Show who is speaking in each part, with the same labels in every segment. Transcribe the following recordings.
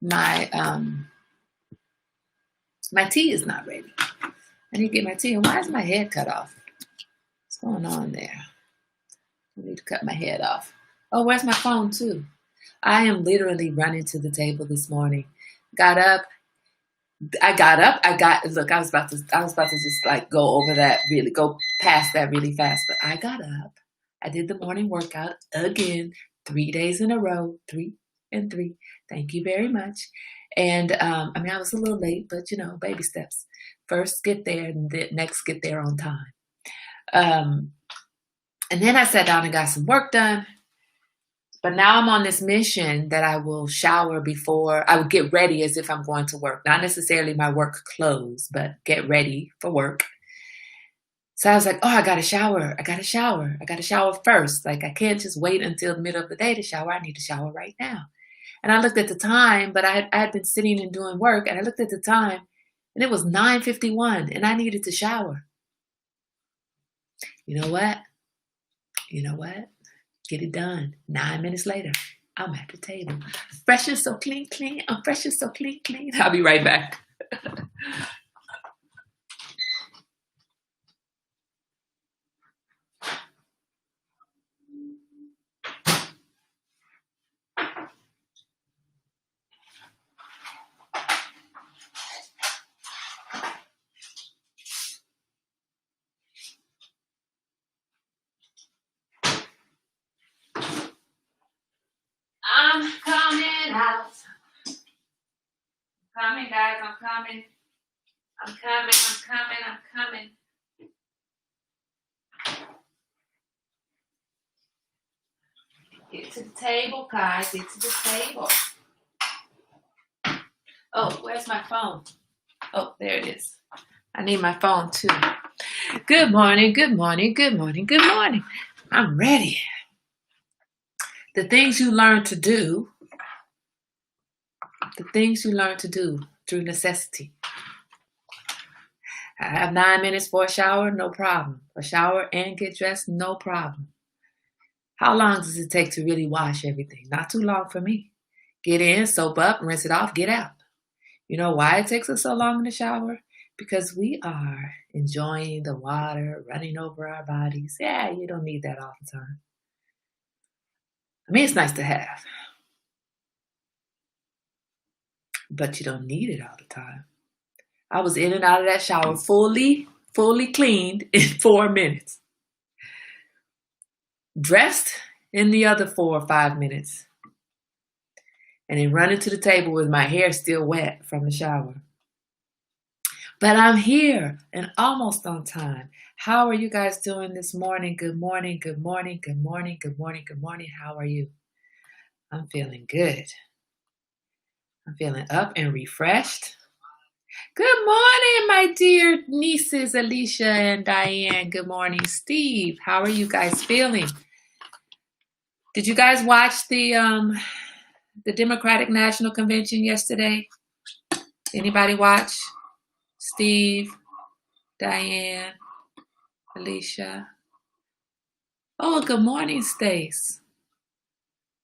Speaker 1: my my tea is not ready. I need to get my tea. And why is my head cut off? What's going on there? I need to cut my head off. Oh, where's my phone too? I am literally running to the table this morning. Got up. Look, I was about to just like go over that really, go past that really fast, but I got up. I did the morning workout again, 3 days in a row, 3 and 3. Thank you very much. And I was a little late, but baby steps. First get there, and next get there on time. And then I sat down and got some work done. But now I'm on this mission that I will shower before I will get ready as if I'm going to work. Not necessarily my work clothes, but get ready for work. So I was like, oh, I got to shower. I got to shower first. Like I can't just wait until the middle of the day to shower. I need to shower right now. And I looked at the time, but I had been sitting and doing work, and I looked at the time, and it was 9:51, and I needed to shower. You know what? Get it done. 9 minutes later, I'm at the table. Fresh and so clean. I'm fresh and so clean. I'll be right back. I'm coming out. I'm coming, guys. I'm coming. Get to the table, guys. Get to the table. Oh, where's my phone? Oh, there it is. I need my phone too. Good morning. I'm ready. The things you learn to do through necessity. I have 9 minutes for a shower, no problem. A shower and get dressed, no problem. How long does it take to really wash everything? Not too long for me. Get in, soap up, rinse it off, get out. You know why it takes us so long in the shower? Because we are enjoying the water running over our bodies. Yeah, you don't need that all the time. I mean, it's nice to have, but you don't need it all the time. I was in and out of that shower fully cleaned in 4 minutes. Dressed in the other 4 or 5 minutes. And then running to the table with my hair still wet from the shower. But I'm here and almost on time. How are you guys doing this morning? Good morning. How are you? I'm feeling good. I'm feeling up and refreshed. Good morning, my dear nieces, Alicia and Diane. Good morning, Steve. How are you guys feeling? Did you guys watch the Democratic National Convention yesterday? Anybody watch? Steve, Diane, Alicia. Oh, good morning, Stace.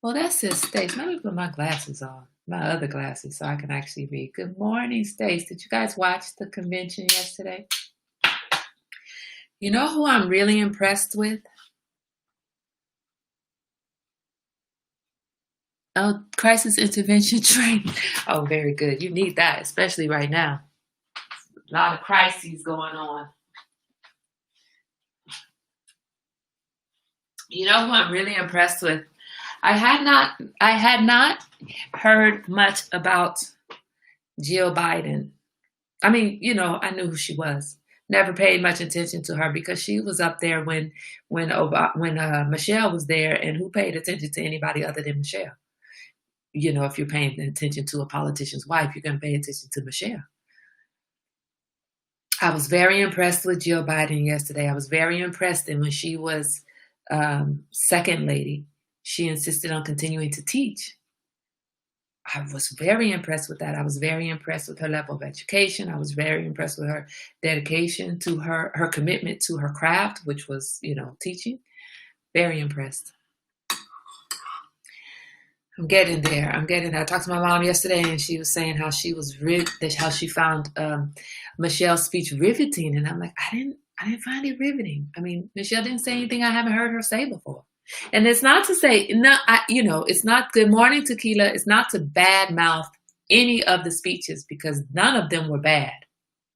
Speaker 1: Well, that says Stace. Let me put my glasses on, my other glasses, so I can actually read. Good morning, Stace. Did you guys watch the convention yesterday? You know who I'm really impressed with? Oh, crisis intervention training. Oh, very good. You need that, especially right now. A lot of crises going on. You know who I'm really impressed with? I had not heard much about Jill Biden. I mean, I knew who she was. Never paid much attention to her because she was up there when Michelle was there, and who paid attention to anybody other than Michelle? If you're paying attention to a politician's wife, you're going to pay attention to Michelle. I was very impressed with Jill Biden yesterday. I was very impressed, and when she was second lady, she insisted on continuing to teach. I was very impressed with that. I was very impressed with her level of education. I was very impressed with her dedication to her commitment to her craft, which was, teaching. Very impressed. I'm getting there. I'm getting there. I talked to my mom yesterday, and she was saying how she was how she found Michelle's speech riveting, and I'm like, I didn't find it riveting. I mean, Michelle didn't say anything I haven't heard her say before, and it's not to say no. It's not Good Morning Tequila. It's not to badmouth any of the speeches because none of them were bad.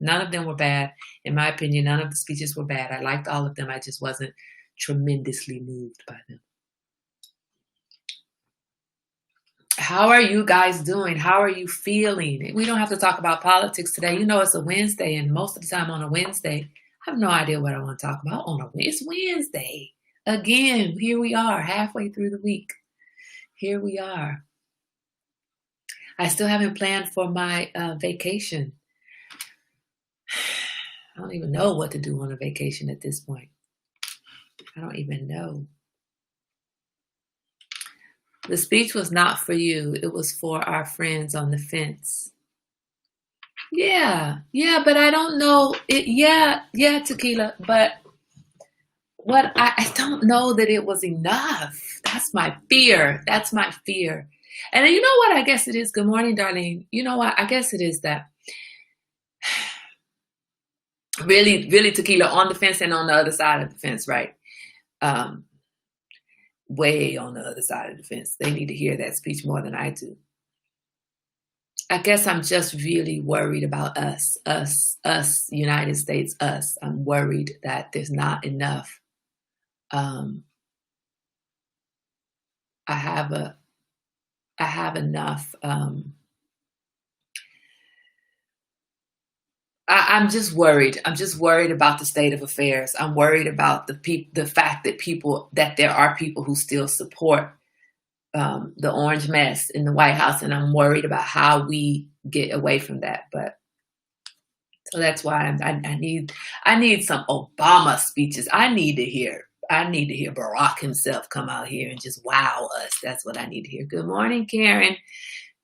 Speaker 1: None of them were bad, in my opinion. None of the speeches were bad. I liked all of them. I just wasn't tremendously moved by them. How are you guys doing? How are you feeling? We don't have to talk about politics today. You know, it's a Wednesday, and most of the time on a Wednesday, I have no idea what I want to talk about. It's Wednesday. Again, here we are, halfway through the week. Here we are. I still haven't planned for my vacation. I don't even know what to do on a vacation at this point. I don't even know. The speech was not for you. It was for our friends on the fence. Yeah, but I don't know. Tequila. But what I don't know that it was enough. That's my fear. And you know what? I guess it is. Good morning, Darlene. You know what? I guess it is that really, really Tequila on the fence and on the other side of the fence, right? Way on the other side of the fence. They need to hear that speech more than I do. I guess I'm just really worried about us, United States, us. I'm worried that there's not enough. I have enough. I'm just worried. I'm just worried about the state of affairs. I'm worried about the fact that there are people who still support the orange mess in the White House, and I'm worried about how we get away from that. But so that's why I need some Obama speeches. I need to hear Barack himself come out here and just wow us. That's what I need to hear. Good morning, Karen.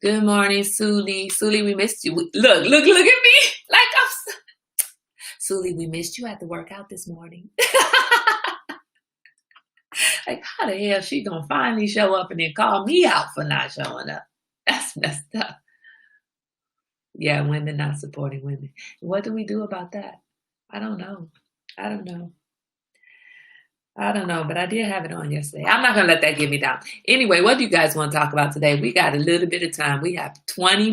Speaker 1: Good morning, Suli. Suli, we missed you. Look at me. Like Suli, we missed you at the workout this morning. Like, how the hell she gonna finally show up and then call me out for not showing up? That's messed up. Yeah, women not supporting women. What do we do about that? I don't know, but I did have it on yesterday. I'm not going to let that get me down. Anyway, what do you guys want to talk about today? We got a little bit of time. We have 20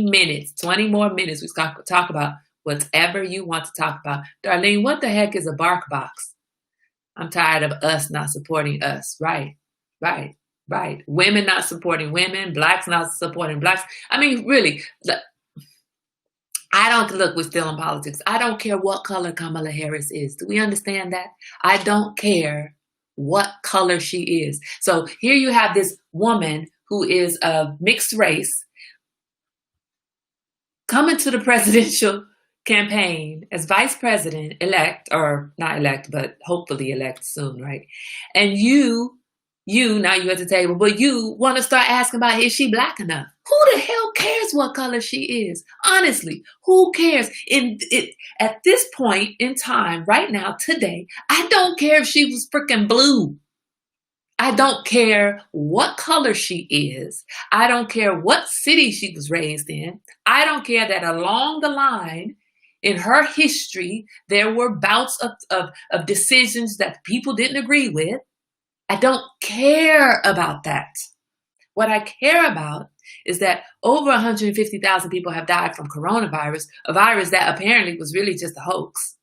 Speaker 1: more minutes. We can talk about whatever you want to talk about. Darlene, what the heck is a bark box? I'm tired of us not supporting us. Right. Women not supporting women. Blacks not supporting blacks. I mean, really, we're still in politics. I don't care what color Kamala Harris is. Do we understand that? I don't care what color she is. So here you have this woman who is of mixed race coming to the presidential campaign as vice president elect, or not elect, but hopefully elect soon, right? And now you're at the table, but you want to start asking about, is she black enough? Who the hell cares what color she is? Honestly, who cares? At this point in time, right now, today, I don't care if she was freaking blue. I don't care what color she is. I don't care what city she was raised in. I don't care that along the line in her history, there were bouts of decisions that people didn't agree with. I don't care about that. What I care about is that over 150,000 people have died from coronavirus, a virus that apparently was really just a hoax.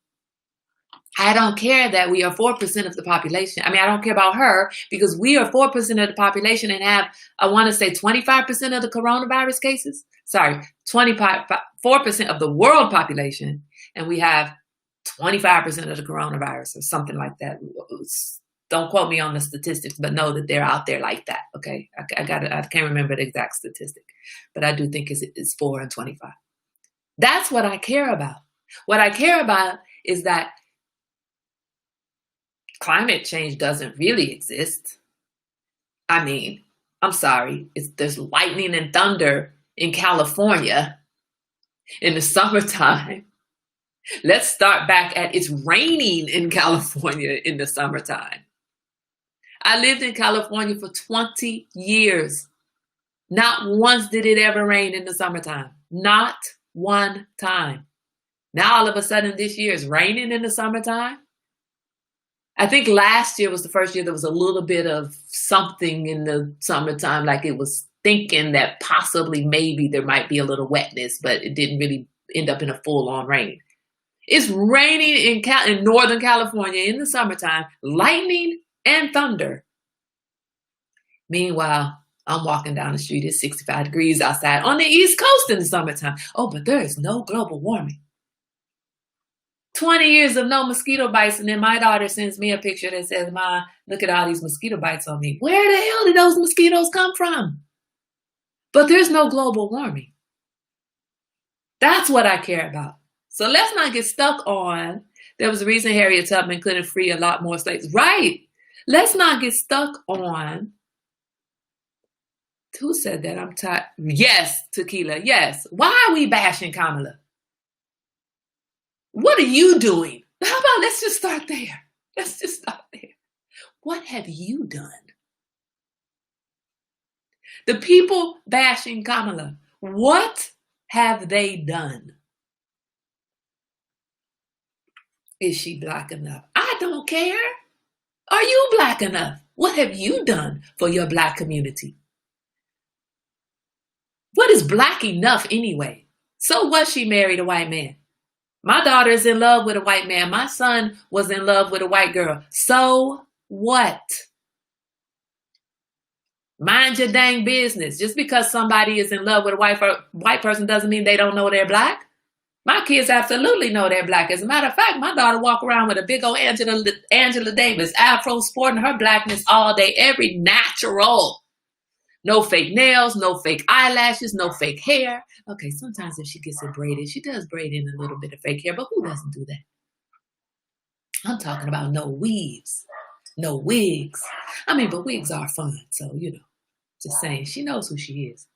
Speaker 1: I don't care that we are 4% of the population. I mean, I don't care about her because we are 4% of the population and have, I want to say 25% of the coronavirus cases. Sorry, 4% of the world population. And we have 25% of the coronavirus or something like that. Don't quote me on the statistics, but know that they're out there like that. Okay. I can't remember the exact statistic, but I do think it's 4 and 25. That's what I care about. What I care about is that climate change doesn't really exist. I mean, I'm sorry. There's lightning and thunder in California in the summertime. Let's start back at it's raining in California in the summertime. I lived in California for 20 years. Not once did it ever rain in the summertime. Not one time. Now all of a sudden this year it's raining in the summertime. I think last year was the first year there was a little bit of something in the summertime, like it was thinking that possibly maybe there might be a little wetness, but it didn't really end up in a full-on rain. It's raining in Northern California in the summertime, lightning and thunder. Meanwhile, I'm walking down the street, it's 65 degrees outside on the East Coast in the summertime. Oh, but there is no global warming. 20 years of no mosquito bites, and then my daughter sends me a picture that says, "Ma, look at all these mosquito bites on me." Where the hell did those mosquitoes come from? But there's no global warming. That's what I care about. So let's not get stuck on, there was a reason Harriet Tubman couldn't free a lot more slaves. Right. Let's not get stuck on, who said that? I'm tired. Yes, Tequila, yes. Why are we bashing Kamala? What are you doing? How about let's just start there? Let's just start there. What have you done? The people bashing Kamala, what have they done? Is she black enough? I don't care. Are you black enough? What have you done for your black community? What is black enough anyway? So what, she married a white man? My daughter is in love with a white man. My son was in love with a white girl. So what? Mind your dang business. Just because somebody is in love with a white person doesn't mean they don't know they're black. My kids absolutely know they're black. As a matter of fact, my daughter walk around with a big old Angela Davis afro, sporting her blackness all day, every natural. No fake nails, no fake eyelashes, no fake hair. Okay, sometimes if she gets it braided, she does braid in a little bit of fake hair, but who doesn't do that? I'm talking about no weaves, no wigs. I mean, but wigs are fun, so, just saying, she knows who she is.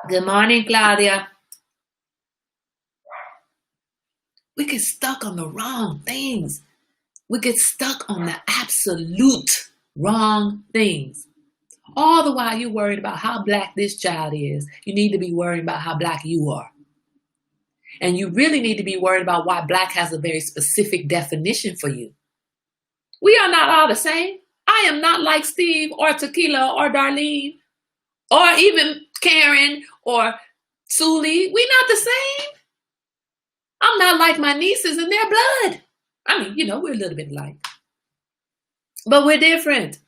Speaker 1: Good morning, Claudia. We get stuck on the wrong things. We get stuck on the absolute wrong things. All the while you're worried about how black this child is, you need to be worried about how black you are. And you really need to be worried about why black has a very specific definition for you. We are not all the same. I am not like Steve or Tequila or Darlene or even Karen or Suli. We're not the same. I'm not like my nieces and their blood. I mean, we're a little bit alike. But we're different.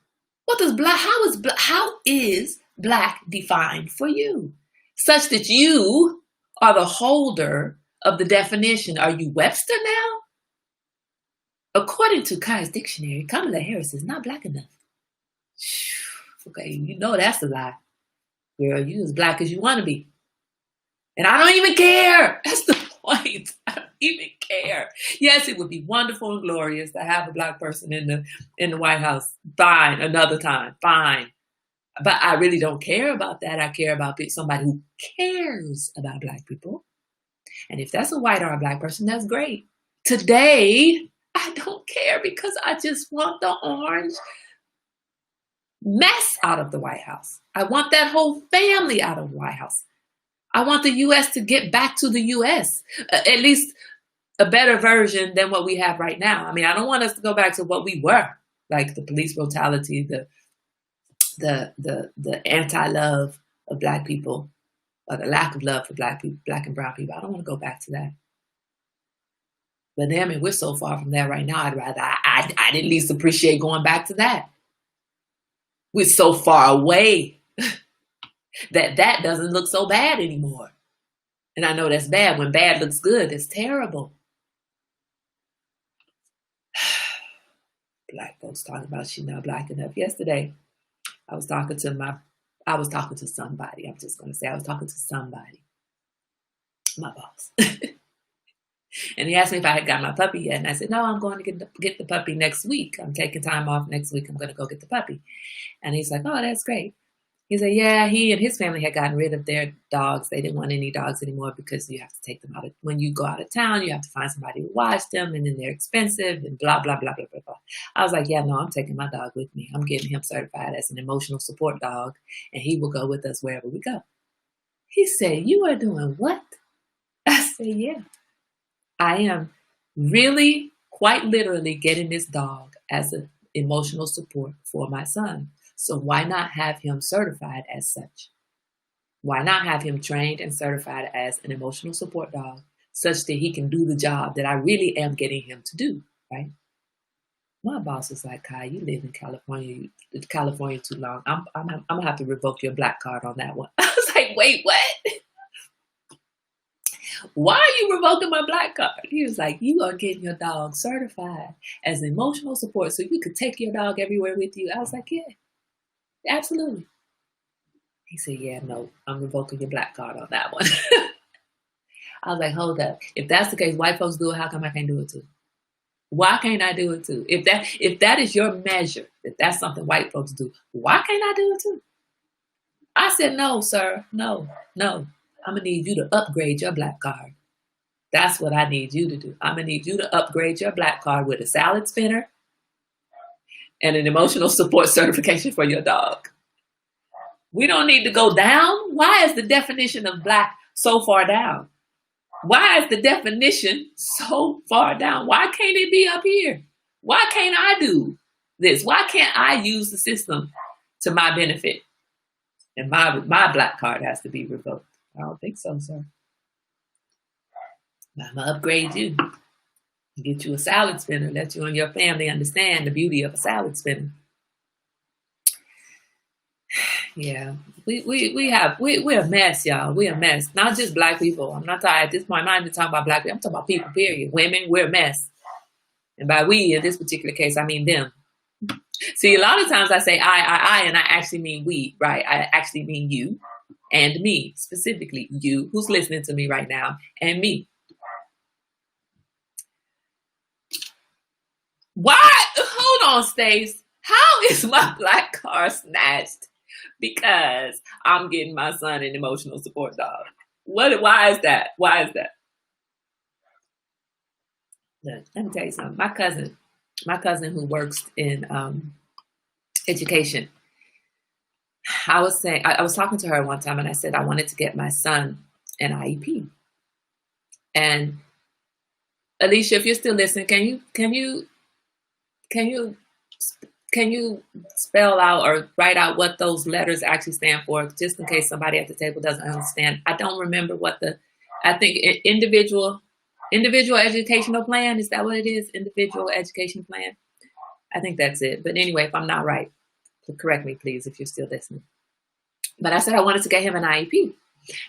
Speaker 1: How is black defined for you? Such that you are the holder of the definition. Are you Webster now? According to Kai's dictionary, Kamala Harris is not black enough. Okay, that's a lie. Girl, you as black as you want to be. And I don't even care. That's the point. I don't even care. Yes, it would be wonderful and glorious to have a black person in the White House. Fine, another time, fine. But I really don't care about that. I care about somebody who cares about black people. And if that's a white or a black person, that's great. Today, I don't care because I just want the orange mess out of the White House. I want that whole family out of the White House. I want the U.S. to get back to the U.S., at least a better version than what we have right now. I mean, I don't want us to go back to what we were, like the police brutality, the anti-love of black people, or the lack of love for black people, black and brown people. I don't want to go back to that. But we're so far from that right now. I'd at least appreciate going back to that. We're so far away that doesn't look so bad anymore. And I know that's bad. When bad looks good, it's terrible. Black folks talking about she's not black enough. Yesterday, I was talking to somebody. I'm just going to say I was talking to somebody. My boss. And he asked me if I had got my puppy yet. And I said, no, I'm going to get the puppy next week. I'm taking time off next week. I'm going to go get the puppy. And he's like, oh, that's great. He said, yeah, he and his family had gotten rid of their dogs. They didn't want any dogs anymore because you have to take them when you go out of town, you have to find somebody to watch them, and then they're expensive and blah, blah, blah, blah, blah, blah. I was like, yeah, no, I'm taking my dog with me. I'm getting him certified as an emotional support dog, and he will go with us wherever we go. He said, you are doing what? I said, yeah, I am really quite literally getting this dog as an emotional support for my son. So why not have him certified as such? Why not have him trained and certified as an emotional support dog such that he can do the job that I really am getting him to do, right? My boss was like, Kai, you live in California too long. I'm gonna have to revoke your black card on that one. I was like, wait, what? Why are you revoking my black card? He was like, you are getting your dog certified as emotional support so you could take your dog everywhere with you. I was like, yeah, absolutely. He said, yeah, no, I'm revoking your black card on that one. I was like, hold up. If that's the case, white folks do it, how come I can't do it too? Why can't I do it too? If that is your measure, if that's something white folks do, why can't I do it too? I said, no, sir, no. I'm gonna need you to upgrade your black card. That's what I need you to do. I'm gonna need you to upgrade your black card with a salad spinner and an emotional support certification for your dog. We don't need to go down. Why is the definition of black so far down? Why is the definition so far down? Why can't it be up here? Why can't I do this? Why can't I use the system to my benefit? And my black card has to be revoked. I don't think so, sir. I'm going to upgrade you. Get you a salad spinner. Let you and your family understand the beauty of a salad spinner. Yeah, we're a mess, y'all. We're a mess. Not just black people. I'm not talking at this point. I'm not even talking about black people. I'm talking about people, period. Women, we're a mess. And by we, in this particular case, I mean them. See, a lot of times I say I, and I actually mean we, right? I actually mean you and me, specifically you, who's listening to me right now, and me. Why? Hold on, Stace. How is my black card snatched? Because I'm getting my son an emotional support dog. Why is that? Why is that? Look, let me tell you something. My cousin who works in education, I was talking to her one time and I said I wanted to get my son an IEP. And Alicia, if you're still listening, can you spell out or write out what those letters actually stand for, just in case somebody at the table doesn't understand? I don't remember I think individual educational plan, is that what it is? Individual education plan? I think that's it. But anyway, if I'm not right, correct me, please, if you're still listening. But I said I wanted to get him an IEP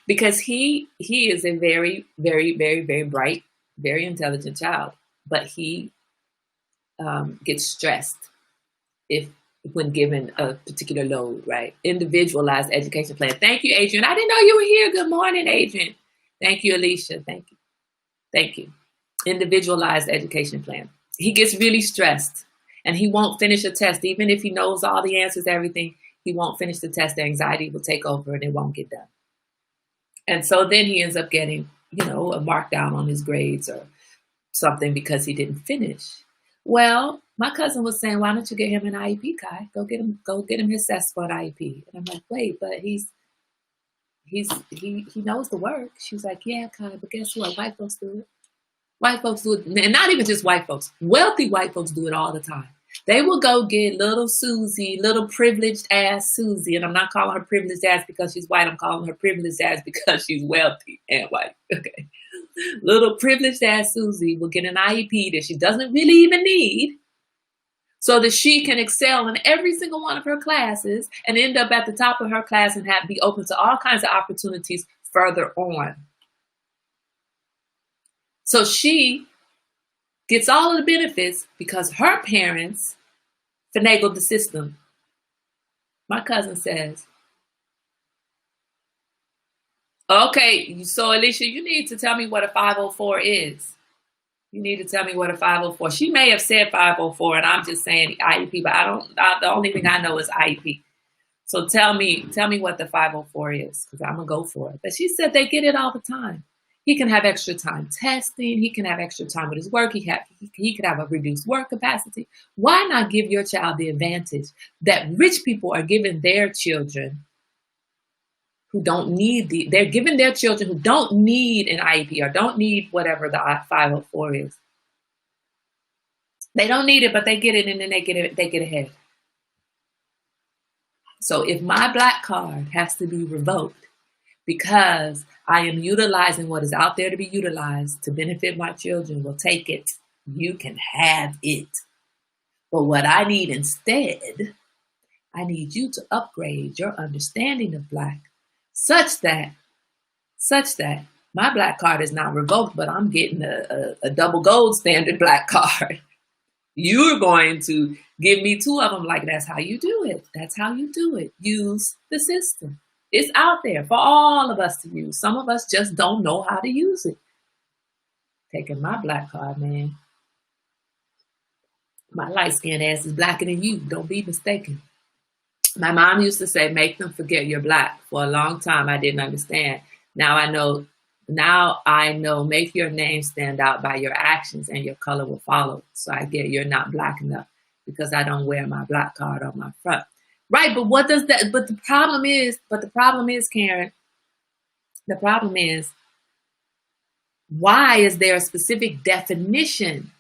Speaker 1: because he is a very, very, very, very bright, very intelligent child, but he gets stressed when given a particular load, right? Individualized education plan. Thank you, Adrian. I didn't know you were here. Good morning, Adrian. Thank you, Alicia. Thank you. Individualized education plan. He gets really stressed and he won't finish a test. Even if he knows all the answers, everything, he won't finish the test. The anxiety will take over and it won't get done. And so then he ends up getting, a markdown on his grades or something because he didn't finish. Well, my cousin was saying, why don't you get him an IEP, Kai? Go get him his assessed for an IEP. And I'm like, wait, but he knows the work. She was like, yeah, Kai, but guess what? White folks do it. White folks do it, and not even just white folks. Wealthy white folks do it all the time. They will go get little Susie, little privileged ass Susie, and I'm not calling her privileged ass because she's white. I'm calling her privileged ass because she's wealthy and white. Okay. Little privileged ass Susie will get an IEP that she doesn't really even need so that she can excel in every single one of her classes and end up at the top of her class and be open to all kinds of opportunities further on. So she gets all of the benefits because her parents finagled the system. My cousin says, okay, so Alicia, you need to tell me what a 504 is. You need to tell me what a 504. She may have said 504 and I'm just saying IEP, but the only thing I know is IEP. So tell me what the 504 is, because I'm gonna go for it. But she said they get it all the time. He can have extra time testing. He can have extra time with his work. He could have a reduced work capacity. Why not give your child the advantage that rich people are giving their children who don't need they're giving their children who don't need an IEP or don't need whatever the 504 is. They don't need it, but they get it, and then they get ahead. So if my Black card has to be revoked because I am utilizing what is out there to be utilized to benefit my children, well, take it. You can have it. But what I need instead, I need you to upgrade your understanding of Black such that my Black card is not revoked, but I'm getting a double gold standard Black card. You're going to give me 2 of them. Like, that's how you do it. That's how you do it. Use the system. It's out there for all of us to use. Some of us just don't know how to use it. Taking my Black card, man. My light-skinned ass is blacker than you. Don't be mistaken. My mom used to say, make them forget you're Black. For a long time, I didn't understand. Now I know, make your name stand out by your actions and your color will follow. So I get you're not Black enough because I don't wear my Black card on my front. Right, but what does that, but the problem is, Karen, the problem is, why is there a specific definition?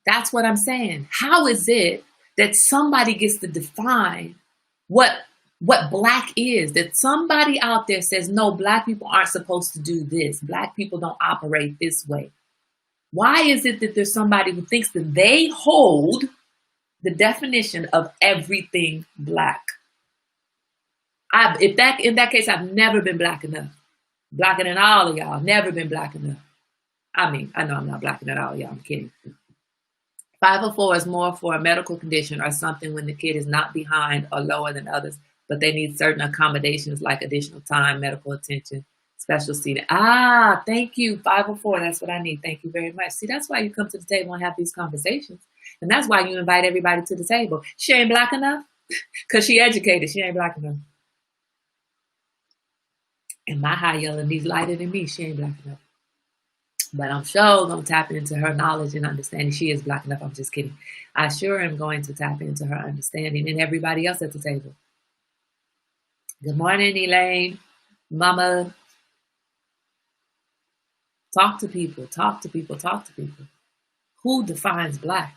Speaker 1: That's what I'm saying. How is it that somebody gets to define what Black is, that somebody out there says, no, Black people aren't supposed to do this. Black people don't operate this way. Why is it that there's somebody who thinks that they hold the definition of everything Black? In that case, I've never been Black enough. Blacker than all of y'all. Never been Black enough. I mean, I know I'm not blacker than all of y'all. I'm kidding. 504 is more for a medical condition or something when the kid is not behind or lower than others, but they need certain accommodations like additional time, medical attention, special seating. Thank you. 504. That's what I need. Thank you very much. See, that's why you come to the table and have these conversations. And that's why you invite everybody to the table. She ain't Black enough because she educated. She ain't Black enough. And my high yellow needs lighter than me. She ain't Black enough. But I'm sure going to tap into her knowledge and understanding. She is Black enough. I'm just kidding. I sure am going to tap into her understanding and everybody else at the table. Good morning, Elaine. Mama. Talk to people. Talk to people. Talk to people. Who defines Black?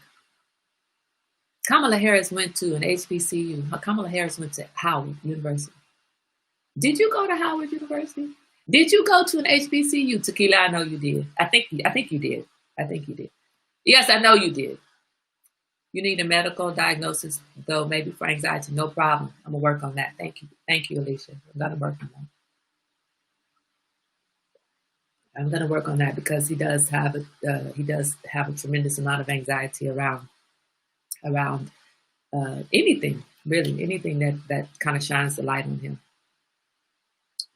Speaker 1: Kamala Harris went to an HBCU. Kamala Harris went to Howard University. Did you go to Howard University? Did you go to an HBCU? Tequila, I know you did. I think you did. I think you did. Yes, I know you did. You need a medical diagnosis, though, maybe for anxiety. No problem. I'm going to work on that. Thank you. Thank you, Alicia. I'm going to work on that. I'm going to work on that because he does have a tremendous amount of anxiety around anything, really, anything that kind of shines the light on him.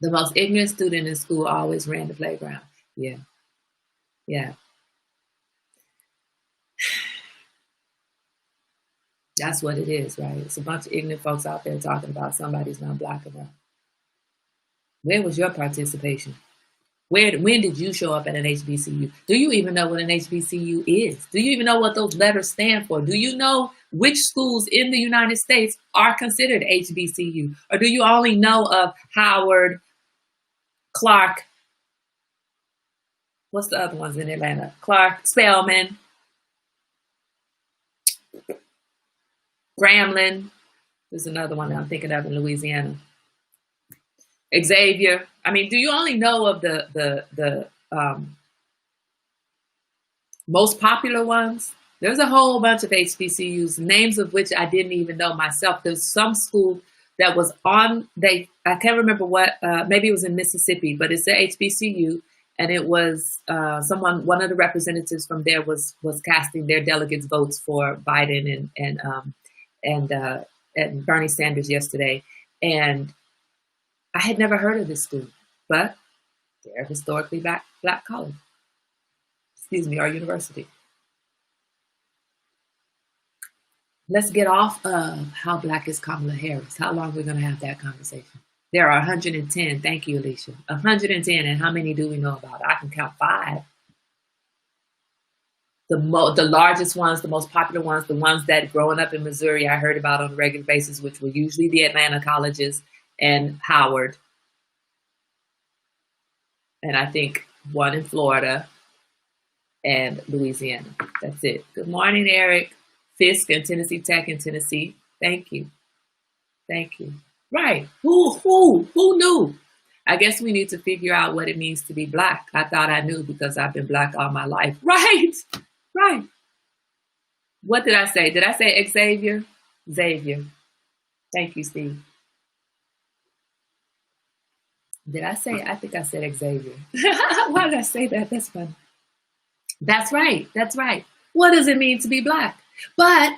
Speaker 1: The most ignorant student in school always ran the playground. Yeah. Yeah. That's what it is, right? It's a bunch of ignorant folks out there talking about somebody's not Black enough. Where was your participation? When did you show up at an HBCU? Do you even know what an HBCU is? Do you even know what those letters stand for? Do you know which schools in the United States are considered HBCU? Or do you only know of Howard, Clark, what's the other ones in Atlanta? Clark, Spelman, Grambling. There's another one that I'm thinking of in Louisiana. Xavier. I mean, do you only know of the most popular ones? There's a whole bunch of HBCUs, names of which I didn't even know myself. There's some school that was I can't remember what, maybe it was in Mississippi, but it's the HBCU, and it was one of the representatives from there was casting their delegates' votes for Biden and Bernie Sanders yesterday, and I had never heard of this school, but they're historically black college. Excuse me, our university. Let's get off of how black is Kamala Harris. How long we're going to have that conversation? There are 110. Thank you, Alicia. 110. And how many do we know about? I can count 5. The largest ones, the most popular ones, the ones that growing up in Missouri I heard about on a regular basis, which were usually the Atlanta colleges and Howard. And I think one in Florida and Louisiana. That's it. Good morning, Eric. Fisk and Tennessee Tech in Tennessee. Thank you. Thank you. Right. Who knew? I guess we need to figure out what it means to be black. I thought I knew because I've been black all my life. Right. Right. What did I say? Did I say Xavier? Xavier. Thank you, Steve. Did I say? I think I said Xavier. Why did I say that? That's funny. That's right. That's right. What does it mean to be black? But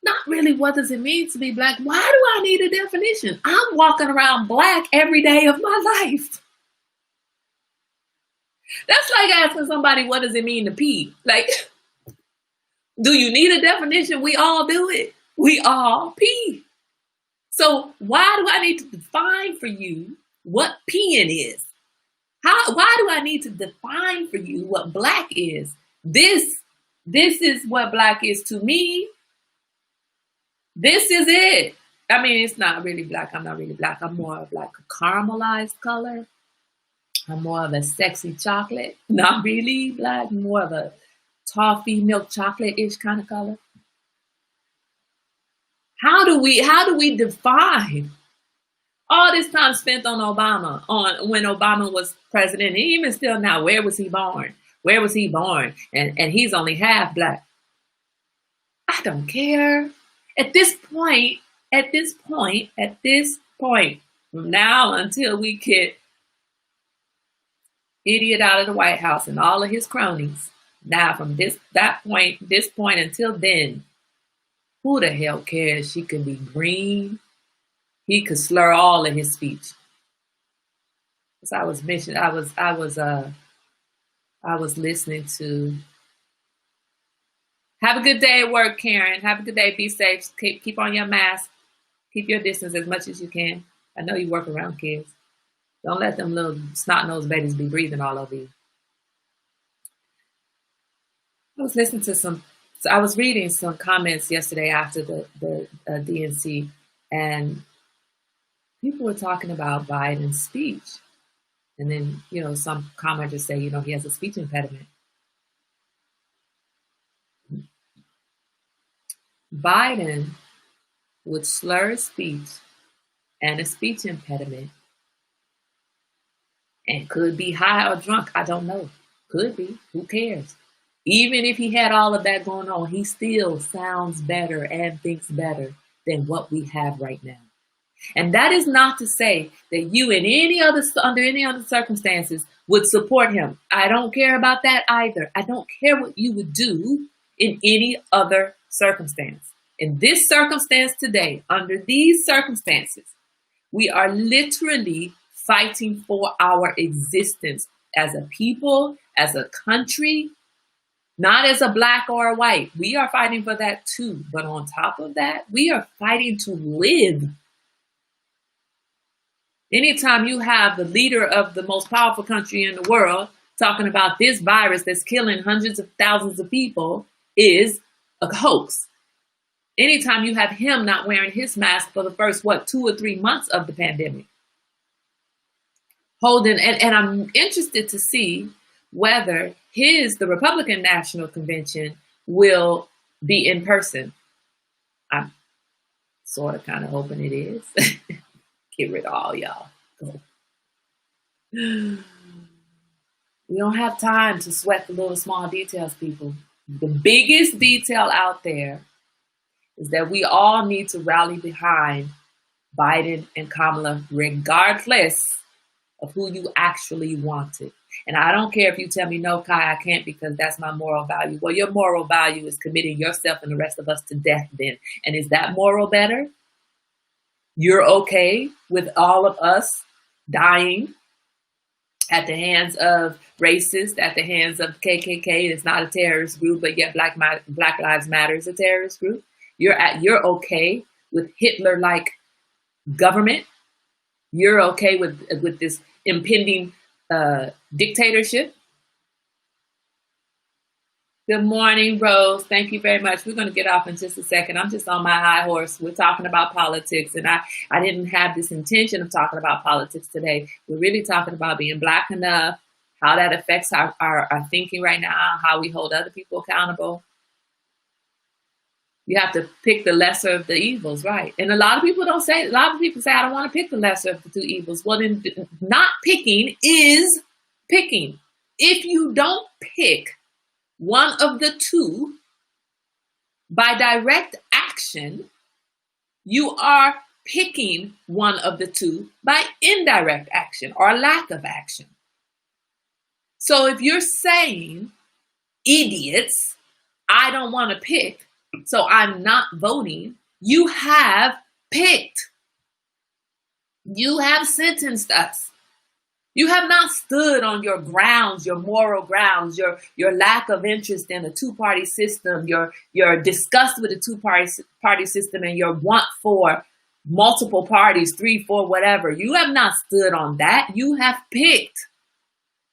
Speaker 1: not really what does it mean to be black. Why do I need a definition? I'm walking around black every day of my life. That's like asking somebody, what does it mean to pee? Like, do you need a definition? We all do it. We all pee. So why do I need to define for you what peeing is? Why do I need to define for you what black is? This is what black is to me. This is it. I mean, it's not really black. I'm not really black. I'm more of like a caramelized color. I'm more of a sexy chocolate. Not really black. More of a toffee milk chocolate-ish kind of color. How do we define all this time spent on Obama, on when Obama was president, and even still now, where was he born? Where was he born? And he's only half black. I don't care. At this point, from now until we get idiot out of the White House and all of his cronies, now from this point until then, who the hell cares? She could be green. He could slur all in his speech. As I was mentioning, I was listening to. Have a good day at work, Karen. Have a good day. Be safe. Keep on your mask. Keep your distance as much as you can. I know you work around kids. Don't let them little snot-nosed babies be breathing all over you. I was listening to I was reading some comments yesterday after the DNC, and people were talking about Biden's speech. And then, some commenters say, he has a speech impediment. Biden would slur his speech and a speech impediment and could be high or drunk. I don't know. Could be. Who cares? Even if he had all of that going on, he still sounds better and thinks better than what we have right now. And that is not to say that you under any other circumstances would support him. I don't care about that either. I don't care what you would do in any other circumstance. In this circumstance today, under these circumstances, we are literally fighting for our existence as a people, as a country, not as a black or a white. We are fighting for that too. But on top of that, we are fighting to live. Anytime you have the leader of the most powerful country in the world talking about this virus that's killing hundreds of thousands of people is a hoax. Anytime you have him not wearing his mask for the first, 2 or 3 months of the pandemic. And I'm interested to see whether the Republican National Convention will be in person. I'm sort of kind of hoping it is. Get rid of all y'all. Go. We don't have time to sweat the little small details, people. The biggest detail out there is that we all need to rally behind Biden and Kamala, regardless of who you actually wanted. And I don't care if you tell me, no, Kai, I can't because that's my moral value. Well, your moral value is committing yourself and the rest of us to death then. And is that moral better? You're okay with all of us dying at the hands of racists, at the hands of KKK. It's not a terrorist group, but yet Black Lives Matter is a terrorist group. You're okay with Hitler-like government. You're okay with this impending dictatorship. Good morning, Rose. Thank you very much. We're going to get off in just a second. I'm just on my high horse. We're talking about politics, and I didn't have this intention of talking about politics today. We're really talking about being Black enough, how that affects our thinking right now, how we hold other people accountable. You have to pick the lesser of the evils, right? And a lot of people say, I don't want to pick the lesser of the two evils. Well, then not picking is picking. If you don't pick one of the two by direct action, you are picking one of the two by indirect action or lack of action. So if you're saying, idiots, I don't want to pick, so I'm not voting, you have picked. You have sentenced us. You have not stood on your grounds, your moral grounds, your lack of interest in a two-party system, your disgust with a two-party system, and your want for multiple parties, 3, 4, whatever. You have not stood on that. You have picked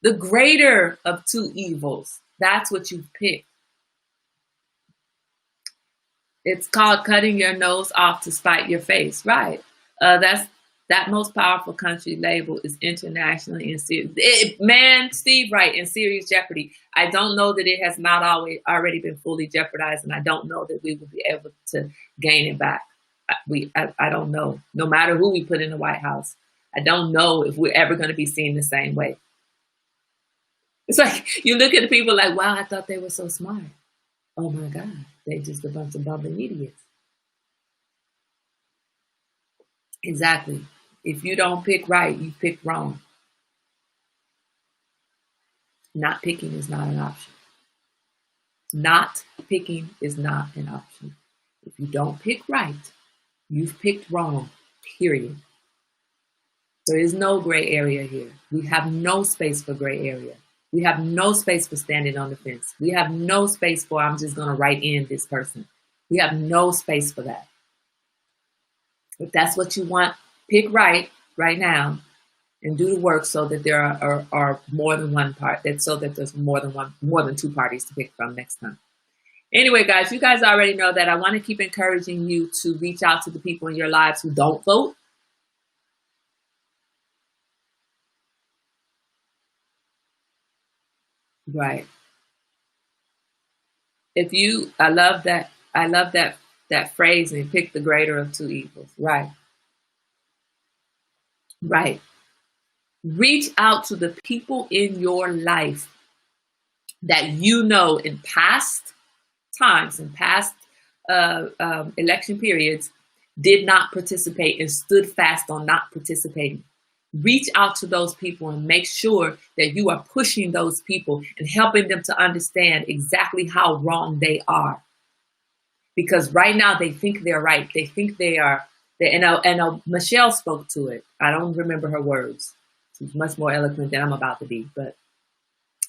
Speaker 1: the greater of two evils. That's what you've picked. It's called cutting your nose off to spite your face, right? That most powerful country label is internationally in serious. Steve, right, in serious jeopardy. I don't know that it has not already been fully jeopardized, and I don't know that we will be able to gain it back. I don't know. No matter who we put in the White House, I don't know if we're ever going to be seen the same way. It's like you look at the people like, wow, I thought they were so smart. Oh my God, they're just a bunch of bumbling idiots. Exactly. If you don't pick right, you pick wrong. Not picking is not an option. Not picking is not an option. If you don't pick right, you've picked wrong, period. There is no gray area here. We have no space for gray area. We have no space for standing on the fence. We have no space for, I'm just going to write in this person. We have no space for that. If that's what you want, pick right now and do the work so that there are more than one part, so that there's more than two parties to pick from next time. Anyway, guys, you guys already know that I want to keep encouraging you to reach out to the people in your lives who don't vote. Right. I love that phrase, and pick the greater of two evils. Right. Right. Reach out to the people in your life that you know in past times, in past election periods, did not participate and stood fast on not participating. Reach out to those people and make sure that you are pushing those people and helping them to understand exactly how wrong they are. Because right now they think they're right. They think they are. And Michelle spoke to it. I don't remember her words. She's much more eloquent than I'm about to be, but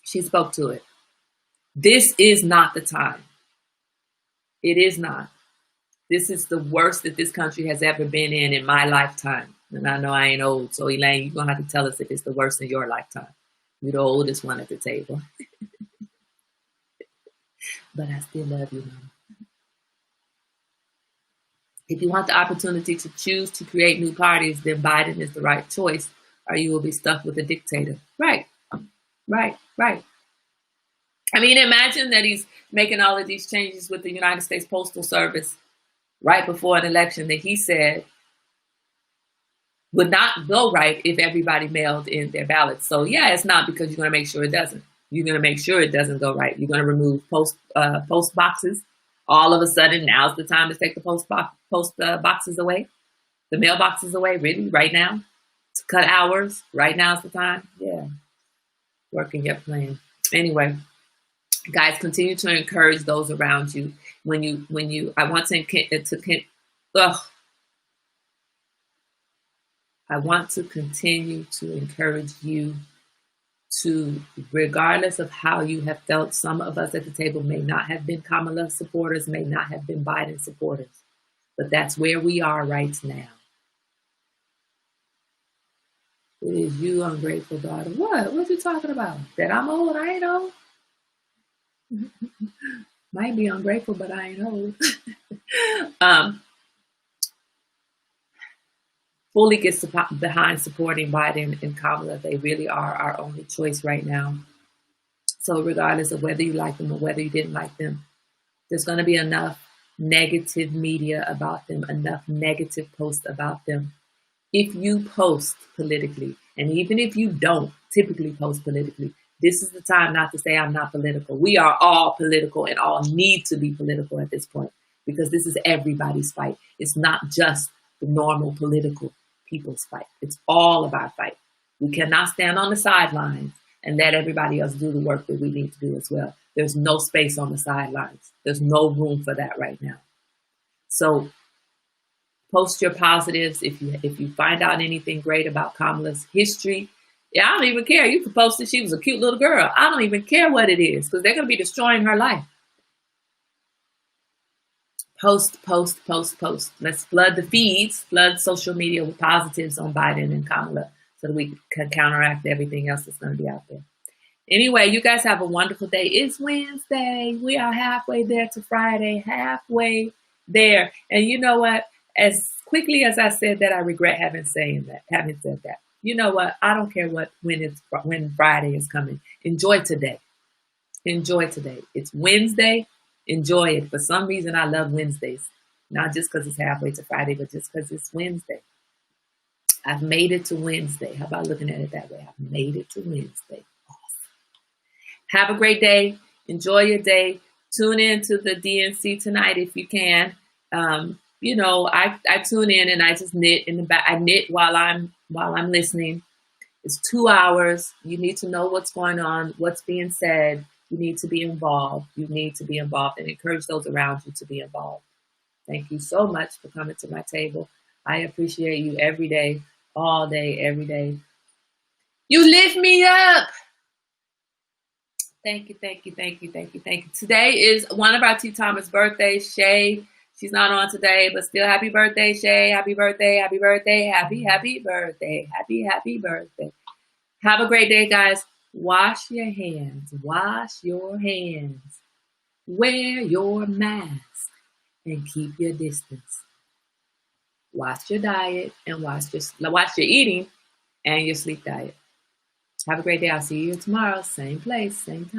Speaker 1: she spoke to it. This is not the time. It is not. This is the worst that this country has ever been in my lifetime. And I know I ain't old, so Elaine, you're going to have to tell us if it's the worst in your lifetime. You're the oldest one at the table. But I still love you, Mama. If you want the opportunity to choose to create new parties, then Biden is the right choice, or you will be stuck with a dictator. Right. I mean, imagine that he's making all of these changes with the United States Postal Service right before an election that he said would not go right if everybody mailed in their ballots. So yeah, it's not, because you're going to make sure it doesn't. You're going to make sure it doesn't go right. You're going to remove post boxes. All of a sudden, now's the time to take the post boxes away, the mailboxes away. Really, right now, to cut hours. Right now's the time. Yeah, working your plan. Anyway, guys, continue to encourage those around you. I want to continue to encourage you to, regardless of how you have felt, some of us at the table may not have been Kamala supporters, may not have been Biden supporters, but that's where we are right now. It is you, ungrateful daughter. What? What you talking about? That I'm old? I ain't old. Might be ungrateful, but I ain't old. Fully gets behind supporting Biden and Kamala. They really are our only choice right now. So regardless of whether you like them or whether you didn't like them, there's going to be enough negative media about them, enough negative posts about them. If you post politically, and even if you don't typically post politically, this is the time not to say I'm not political. We are all political and all need to be political at this point, because this is everybody's fight. It's not just the normal political people's fight. It's all of our fight. We cannot stand on the sidelines and let everybody else do the work that we need to do as well. There's no space on the sidelines. There's no room for that right now. So post your positives. If you find out anything great about Kamala's history, I don't even care. You can post it. She was a cute little girl. I don't even care what it is, because they're going to be destroying her life. Post. Let's flood the feeds, flood social media with positives on Biden and Kamala so that we can counteract everything else that's going to be out there. Anyway, you guys have a wonderful day. It's Wednesday. We are halfway there to Friday, halfway there. And you know what? As quickly as I said that, I regret having said that. You know what? I don't care when Friday is coming. Enjoy today. Enjoy today. It's Wednesday. Enjoy it. For some reason, I love Wednesdays. Not just because it's halfway to Friday, but just because it's Wednesday. I've made it to Wednesday. How about looking at it that way? I've made it to Wednesday. Awesome. Have a great day. Enjoy your day. Tune in to the DNC tonight if you can. I tune in and I just knit in the back. I knit while I'm listening. It's 2 hours. You need to know what's going on, what's being said. You need to be involved. You need to be involved and encourage those around you to be involved. Thank you so much for coming to my table. I appreciate you every day, all day, every day. You lift me up. Thank you. Today is one of our T. Thomas birthdays, Shay. She's not on today, but still happy birthday, Shay. Happy birthday, happy birthday, happy birthday, happy birthday. Have a great day, guys. Wash your hands. Wear your mask and keep your distance. Watch your diet and watch your eating and your sleep diet. Have a great day. I'll see you tomorrow. Same place, same time.